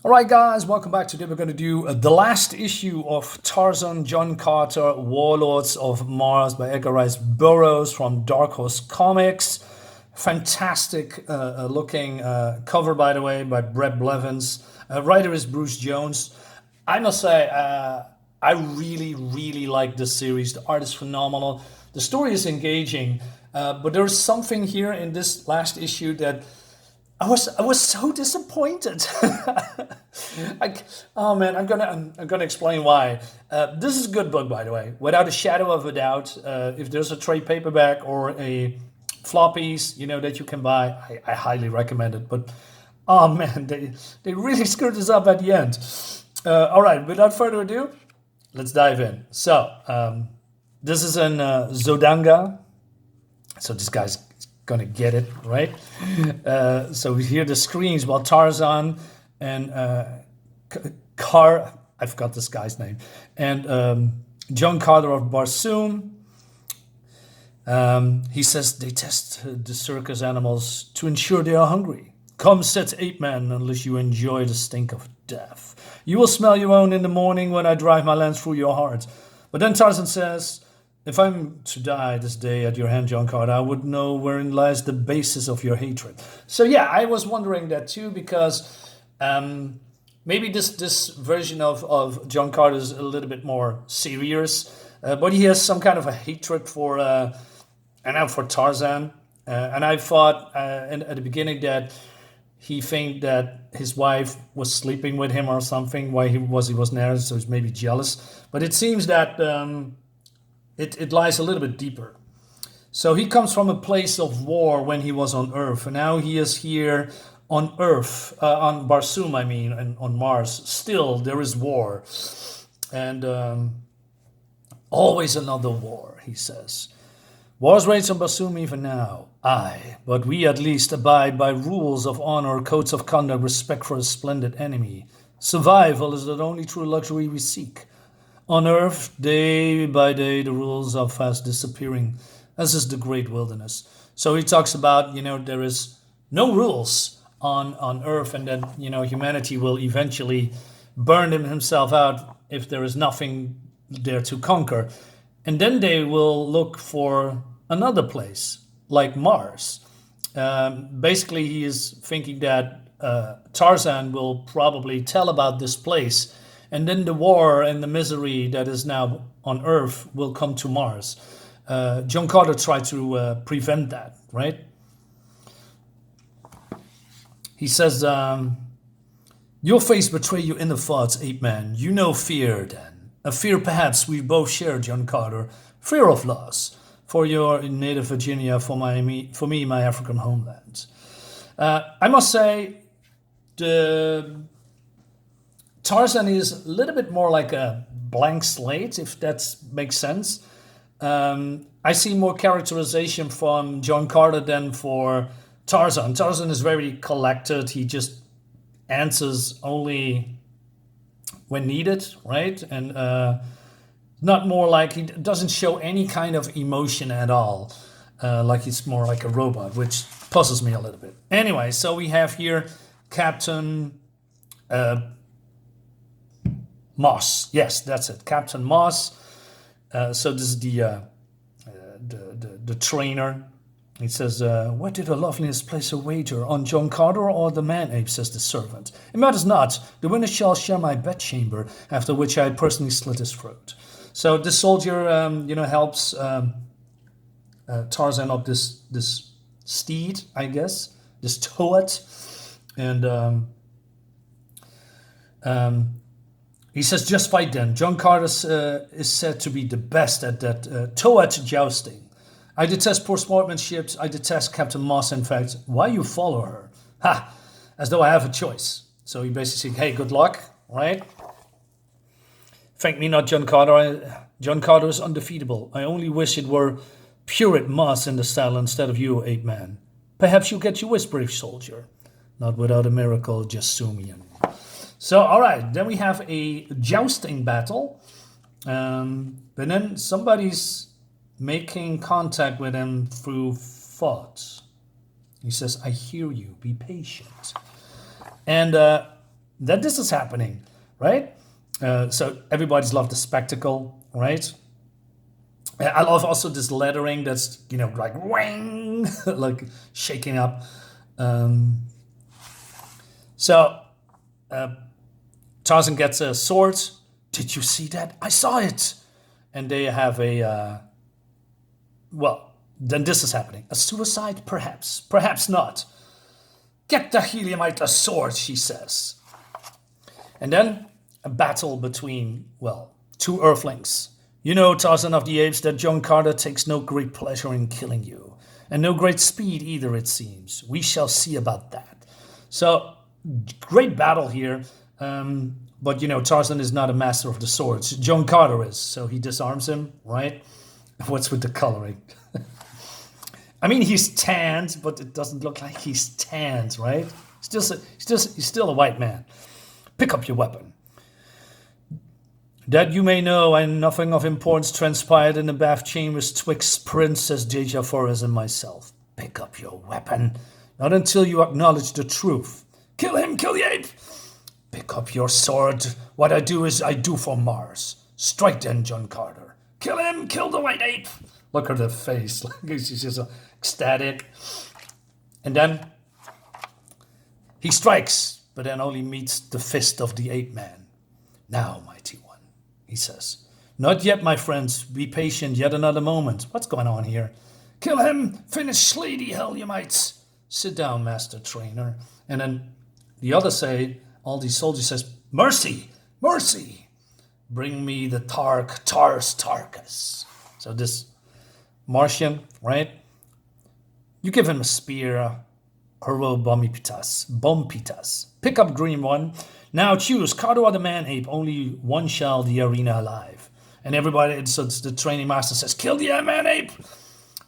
All right, guys, welcome back. Today we're going to do the last issue of Tarzan, John Carter, Warlords of Mars by Edgar Rice Burroughs from Dark Horse Comics. Fantastic looking cover, by the way, by Bret Blevins. Writer is Bruce Jones. I must say, I really like this series. The art is phenomenal. The story is engaging, but there's something here in this last issue that I was so disappointed. Oh man, I'm gonna explain why. This is a good book, by the way, without a shadow of a doubt. If there's a trade paperback or a floppies, that you can buy, I highly recommend it. But oh man, they really screwed this up at the end. All right, without further ado, let's dive in. So this is in Zodanga. So this guy's gonna get it right. So we hear the screams while Tarzan and I forgot this guy's name, and John Carter of Barsoom. He says they test the circus animals to ensure they are hungry. Come, said Ape Man, unless you enjoy the stink of death. You will smell your own in the morning when I drive my lance through your heart. But then Tarzan says, if I'm to die this day at your hand, John Carter, I would know wherein lies the basis of your hatred. So yeah, I was wondering that too, because maybe this version of John Carter is a little bit more serious, but he has some kind of a hatred for for Tarzan. And I thought at the beginning that he think that his wife was sleeping with him or something while he was there, so he's maybe jealous. But it seems that it lies a little bit deeper. So he comes from a place of war when he was on Earth, and now he is here on Earth, on Barsoom, I mean, and on Mars. Still, there is war, and always another war, he says. Wars rage on Barsoom even now. Aye, but we at least abide by rules of honor, codes of conduct, respect for a splendid enemy. Survival is the only true luxury we seek. On Earth, day by day, the rules are fast disappearing, as is the great wilderness. So he talks about, there is no rules on Earth, and that, humanity will eventually burn himself out if there is nothing there to conquer. And then they will look for another place, like Mars. Basically, he is thinking that Tarzan will probably tell about this place, and then the war and the misery that is now on Earth will come to Mars. John Carter tried to prevent that, right? He says, your face betray your inner thoughts, Ape Man. You know fear, then. A fear perhaps we both share, John Carter. Fear of loss. For your native Virginia, for me, my African homeland. I must say, the Tarzan is a little bit more like a blank slate, if that makes sense. I see more characterization from John Carter than for Tarzan. Tarzan is very collected. He just answers only when needed, right? And not more like, he doesn't show any kind of emotion at all. Like he's more like a robot, which puzzles me a little bit. Anyway, so we have here Captain Moss. Yes, that's it. Captain Moss. So this is the trainer. He says, where did her loveliness place her wager? On John Carter or the man-ape, says the servant. It matters not. The winner shall share my bedchamber, after which I personally slit his throat. So the soldier, helps Tarzan up this steed, I guess, this toad. And he says, just fight then. John Carter is said to be the best at that toad jousting. I detest poor sportsmanship. I detest Captain Moss, in fact. Why you follow her? Ha! As though I have a choice. So he basically says, hey, good luck, right? Thank me not, John Carter. John Carter is undefeatable. I only wish it were Pureit Moss in the saddle instead of you, Ape Man. Perhaps you'll get your wish, brave soldier. Not without a miracle, just sue me in. So, all right, then we have a jousting battle. But then somebody's making contact with him through thought. He says, I hear you, be patient. And that this is happening, right? So everybody's loved the spectacle, right? I love also this lettering that's, like wang, like shaking up. So Tarzan gets a sword. Did you see that? I saw it. And they have a, then this is happening. A suicide? Perhaps. Perhaps not. Get the Heliumite a sword, she says. And then a battle between, two Earthlings. You know, Tarzan of the Apes, that John Carter takes no great pleasure in killing you. And no great speed either, it seems. We shall see about that. So, great battle here. But, Tarzan is not a master of the swords. John Carter is, so he disarms him, right? What's with the coloring? I mean, he's tanned, but it doesn't look like he's tanned, right? He's still a white man. Pick up your weapon. That you may know, and nothing of importance transpired in the bath chambers twixt Princess Deja Forest and myself. Pick up your weapon. Not until you acknowledge the truth. Kill him, kill the ape! Pick up your sword. What I do is I do for Mars. Strike then, John Carter. Kill him, kill the white ape! Look at her face. She's just ecstatic. And then he strikes, but then only meets the fist of the ape man. Now, mighty one, he says. Not yet, my friends. Be patient yet another moment. What's going on here? Kill him! Finish Lady Heliumites! Sit down, master trainer. And then the others say, all these soldiers says, mercy! Mercy! Bring me the Tarkus. So this Martian, right? You give him a spear, Herbo Bompitas. Pick up green one. Now choose, Carter or the man-ape. Only one shall the arena alive. And everybody, so the training master says, kill the man-ape.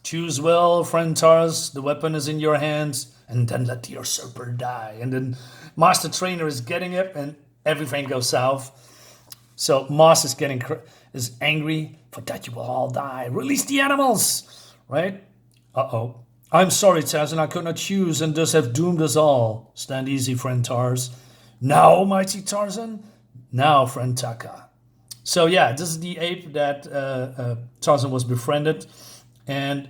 Choose well, friend Tars. The weapon is in your hands. And then let the usurper die. And then master trainer is getting it, and everything goes south. So Mars is angry. For that you will all die. Release the animals. Right? Uh-oh. I'm sorry, Tarzan. I could not choose and thus have doomed us all. Stand easy, friend Tars. Now, mighty Tarzan. Now, friend Taka. So yeah, this is the ape that Tarzan was befriended. And,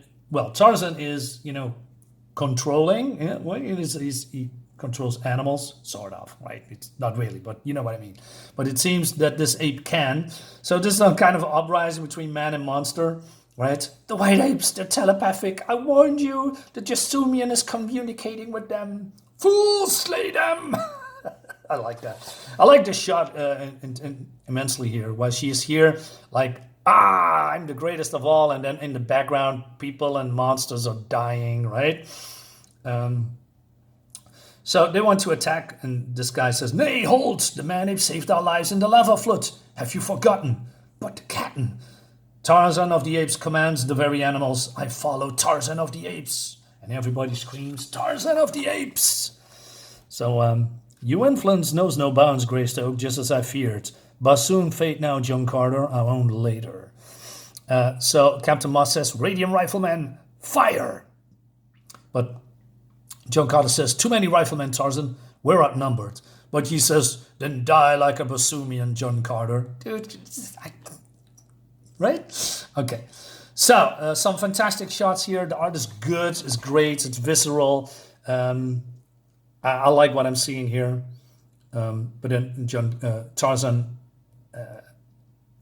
Tarzan is, controlling. He controls animals, sort of, right? It's not really, but you know what I mean. But it seems that this ape can. So this is a kind of uprising between man and monster, right? The white apes, they're telepathic. I warned you. The Jasoomian is communicating with them. Fools, slay them! I like that. I like this shot immensely here. While she is here, like, I'm the greatest of all. And then in the background, people and monsters are dying, right? So they want to attack, and this guy says, nay, hold! The man-ape saved our lives in the lava flood. Have you forgotten? But the captain. Tarzan of the Apes commands the very animals. I follow Tarzan of the Apes. And everybody screams, Tarzan of the Apes! So, your influence knows no bounds, Greystoke, just as I feared. Barsoom fate now, John Carter, our own later. So Captain Moss says, Radiant Riflemen, fire! But John Carter says, too many riflemen, Tarzan. We're outnumbered. But he says, then die like a Barsoomian, John Carter. Dude, right? Okay. So, some fantastic shots here. The art is good, it's great, it's visceral. I like what I'm seeing here. But then Tarzan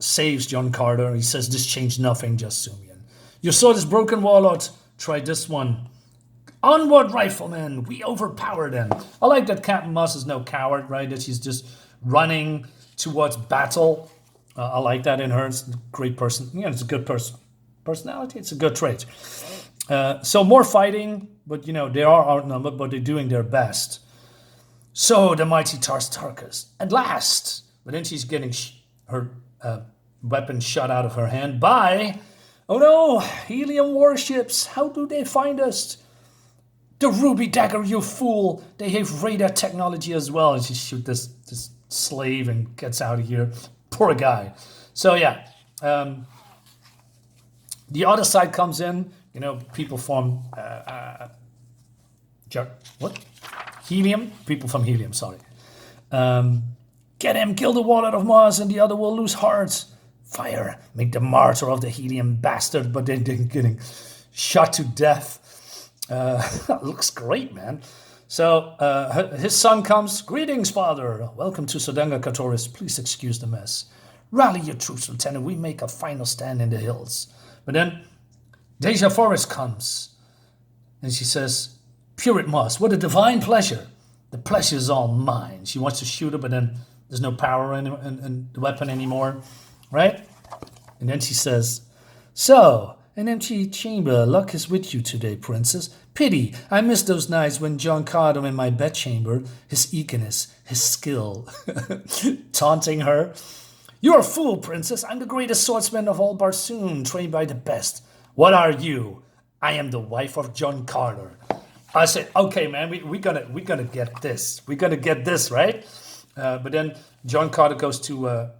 saves John Carter. He says, this changed nothing, Jasoomian. Your sword is broken, Warlord. Try this one. Onward, riflemen! We overpower them. I like that Captain Moss is no coward, right? That she's just running towards battle. I like that in her. It's a great person. Yeah, it's a good personality. It's a good trait. So more fighting, but they are outnumbered, but they're doing their best. So the mighty Tarkus, at last. But then she's getting her weapon shot out of her hand by, oh no, helium warships. How do they find us? The ruby dagger, you fool! They have radar technology as well. And she shoots this slave and gets out of here. Poor guy. So yeah, the other side comes in. People from helium. People from helium. Sorry. Get him, kill the warlord of Mars, and the other will lose hearts. Fire, make the martyr of the helium bastard, but then getting shot to death. Looks great, man. So his son comes. Greetings, father. Welcome to Sodanga Katoris. Please excuse the mess. Rally your troops, Lieutenant. We make a final stand in the hills. But then Deja Forest comes. And she says, pure it must. What a divine pleasure. The pleasure is all mine. She wants to shoot her, but then there's no power in the weapon anymore. Right? And then she says, so, an empty chamber. Luck is with you today, princess. Pity, I miss those nights when John caught him in my bedchamber. His eagerness, his skill. Taunting her. You're a fool, princess. I'm the greatest swordsman of all Barsoom, trained by the best. What are you? I am the wife of John Carter. I said, okay, man, we're gonna get this. We're gonna get this, right? But then John Carter goes to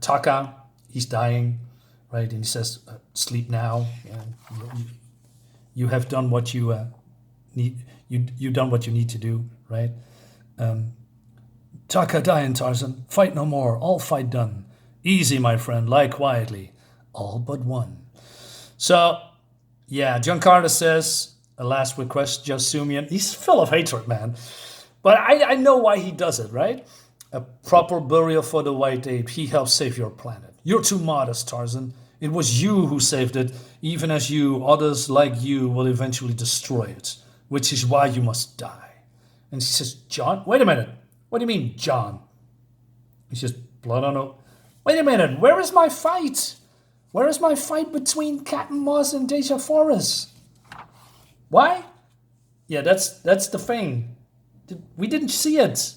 Taka. He's dying, right? And he says, sleep now. You have done what you need. You've done what you need to do, right? Taka dying, Tarzan. Fight no more. All fight done. Easy, my friend. Lie quietly. All but one. So, yeah, John Carter says, a last request, Jasumian. He's full of hatred, man. But I know why he does it, right? A proper burial for the white ape. He helped save your planet. You're too modest, Tarzan. It was you who saved it, even as you, others like you, will eventually destroy it, which is why you must die. And she says, John? Wait a minute. What do you mean, John? He says, blood on a... Wait a minute. Where is my fight? Where is my fight between Captain Moss and Deja Forest? Why? Yeah, that's the thing. We didn't see it.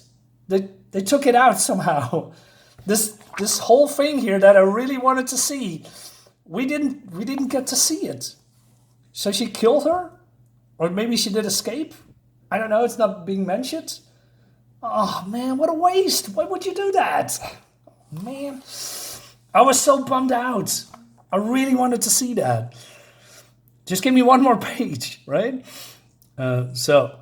They took it out somehow. This whole thing here that I really wanted to see, we didn't get to see it. So she killed her? Or maybe she did escape? I don't know, it's not being mentioned. Oh man, what a waste. Why would you do that? Man, I was so bummed out. I really wanted to see that. Just give me one more page, right? So,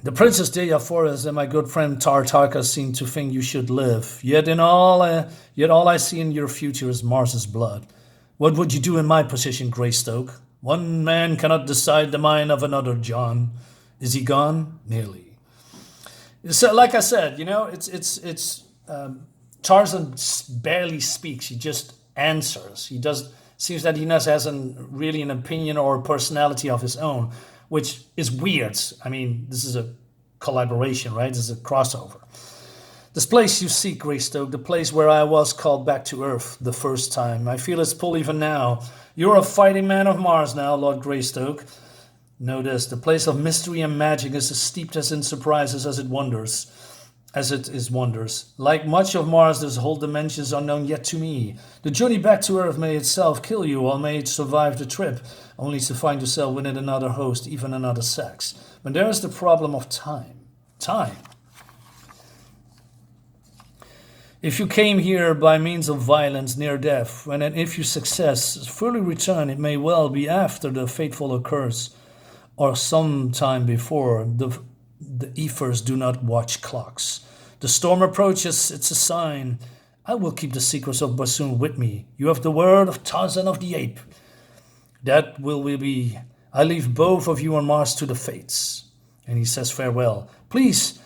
the Princess Deja Forest and my good friend Tartaka seem to think you should live. Yet all I see in your future is Mars's blood. What would you do in my position, Greystoke? One man cannot decide the mind of another, John. Is he gone? Nearly. So, like I said, it's Tarzan barely speaks. He just answers. Seems that he hasn't really an opinion or a personality of his own, which is weird. I mean, this is a collaboration, right? This is a crossover. This place you seek, Greystoke, the place where I was called back to Earth the first time. I feel its pull even now. You're a fighting man of Mars now, Lord Greystoke. Know this, the place of mystery and magic is as steeped as in surprises as it is wonders. Like much of Mars, there's whole dimensions unknown yet to me. The journey back to Earth may itself kill you, or may it survive the trip, only to find yourself within another host, even another sex. But there is the problem of time. Time. If you came here by means of violence near death, and if your success fully return, it may well be after the fateful occurs, or some time before. The ethers do not watch clocks. The storm approaches, it's a sign. I will keep the secrets of Barsoom with me. You have the word of Tarzan of the Ape. That will we be. I leave both of you on Mars to the fates. And he says farewell. Please,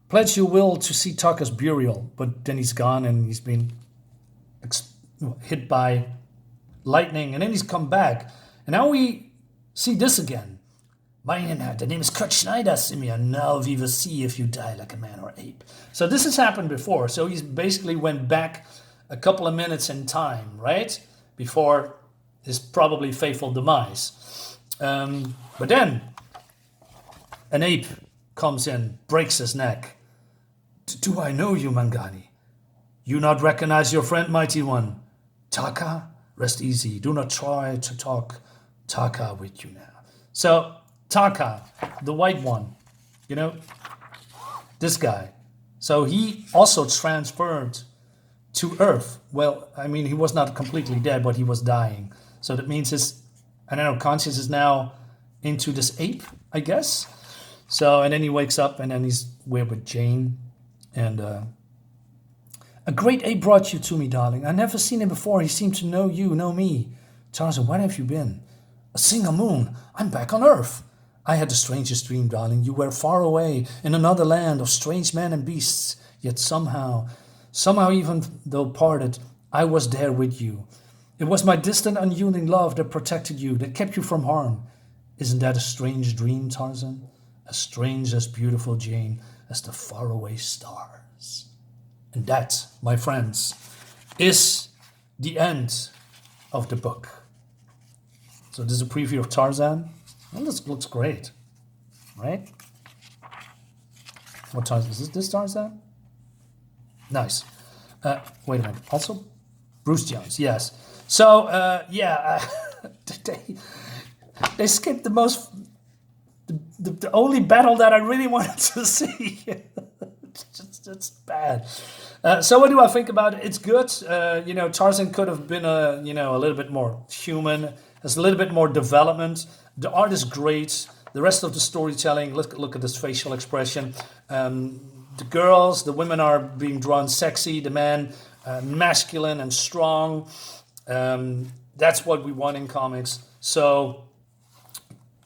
pledge your will to see Taka's burial. But then he's gone and he's been hit by lightning. And then he's come back. And now we see this again. The name is Kurt Schneider, Simeon. Now we will see if you die like a man or ape. So this has happened before. So he's basically went back a couple of minutes in time, right? Before his probably fateful demise. But then an ape comes in, breaks his neck. Do I know you, Mangani? You not recognize your friend, mighty one? Taka? Rest easy. Do not try to talk Taka with you now. So Taka, the white one, this guy. So he also transferred to Earth. Well, I mean, he was not completely dead, but he was dying. So that means his, conscience is now into this ape, I guess. So, and then he wakes up, and then we're with Jane. And a great ape brought you to me, darling. I never seen him before. He seemed to know you, know me. Tarzan, where have you been? A single moon. I'm back on Earth. I had the strangest dream, darling. You were far away in another land of strange men and beasts. Yet somehow even though parted, I was there with you. It was my distant, unyielding love that protected you, that kept you from harm. Isn't that a strange dream, Tarzan? As strange, as beautiful, Jane, as the faraway stars. And that, my friends, is the end of the book. So this is a preview of Tarzan. Well, this looks great, right? What Tarzan is this Tarzan? Nice. Wait a minute. Also, Bruce Jones. Yes. So they skipped the only battle that I really wanted to see. It's bad. So what do I think about it? It's good. Tarzan could have been a little bit more human. Has a little bit more development. The art is great. The rest of the storytelling, look at this facial expression. The girls, the women are being drawn sexy. The men, masculine and strong. That's what we want in comics. So,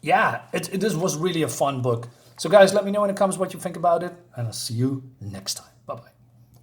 yeah, this was really a fun book. So, guys, let me know in the comments what you think about it. And I'll see you next time. Bye-bye.